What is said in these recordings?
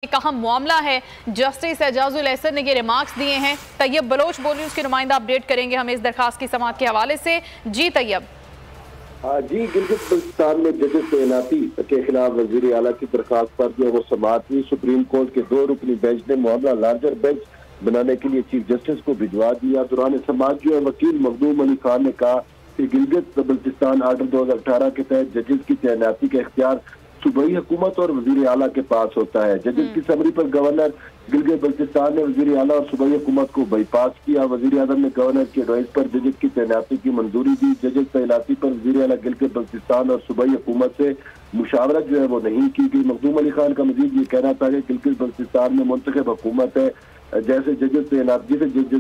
ایک اہم معاملہ ہے۔ جسٹس اعجازل احسن نے یہ ریمارکس دیے ہیں۔ طیب بلوچ بول نیوز کے نمائندہ اپڈیٹ کریں گے ہمیں اس درخواست کی سماعت کے حوالے سے۔ جی طیب۔ جی گلگت بلتستان میں ججز تعیناتی کے خلاف وزیر اعلیٰ کی درخواست پر جو ہے وہ سماعت ہوئی۔ سپریم کورٹ کے 2 رکنی بینچ نے معاملہ لارجر بینچ بنانے کے لیے چیف جسٹس کو بھجوا دیا۔ دوران سماعت جو ہے وکیل مخدوم علی خان نے کہا کہ گلگت بلتستان آرڈر 2018 کے تحت ججز کی تعیناتی کا اختیار صوبائی حکومت اور وزیر اعلیٰ کے پاس ہوتا ہے۔ ججز کی سمری پر گورنر گلگت بلتستان نے وزیر اعلیٰ اور صوبائی حکومت کو بائی پاس کیا۔ وزیر اعظم نے گورنر کی ایڈوائز پر ججز کی تعیناتی کی منظوری دی۔ ججز تعیناتی پر وزیر اعلیٰ گلگت بلتستان اور صوبائی حکومت سے مشاورت جو ہے وہ نہیں کی گئی۔ مخدوم علی خان کا مزید یہ کہنا تھا کہ گلگت بلتستان میں منتخب حکومت ہے جسے ججز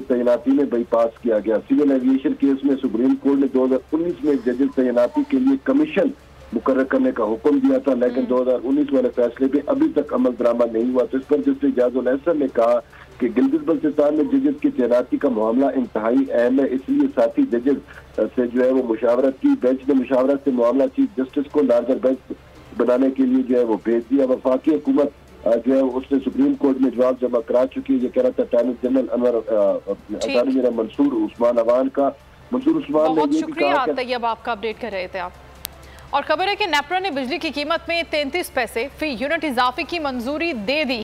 تعیناتی میں بائی پاس کیا گیا۔ سول ایویشن کیس میں سپریم کورٹ نے 2019 میں ججز تعیناتی کے لیے کمیشن مقرر کرنے کا حکم دیا تھا، لیکن 2019 والے فیصلے پہ ابھی تک عمل درآمد نہیں ہوا۔ تو اس پر جسٹس اعجازل احسن نے کہا کہ گلگت بلتستان میں ججز کی تعیناتی کا معاملہ انتہائی اہم ہے، اس لیے ساتھی ججز سے جو ہے وہ مشاورت کی۔ بینچ نے مشاورت سے معاملہ چیف جسٹس کو لارجر بینچ بنانے کے لیے جو ہے وہ بھیج دیا۔ وفاقی حکومت جو ہے اس نے سپریم کورٹ میں جواب جمع کرا چکی ہے۔ یہ کہہ رہا تھا اٹارنی جنرل اٹارنی منصور عثمان عوان کا۔ منصور عثمان نے بہت یہ بھی کہا شکریہ طیب، آپ کا اپڈیٹ کر رہے تھے آپ۔ اور خبر ہے کہ نیپرا نے بجلی کی قیمت میں 33 پیسے فی یونٹ اضافے کی منظوری دے دی۔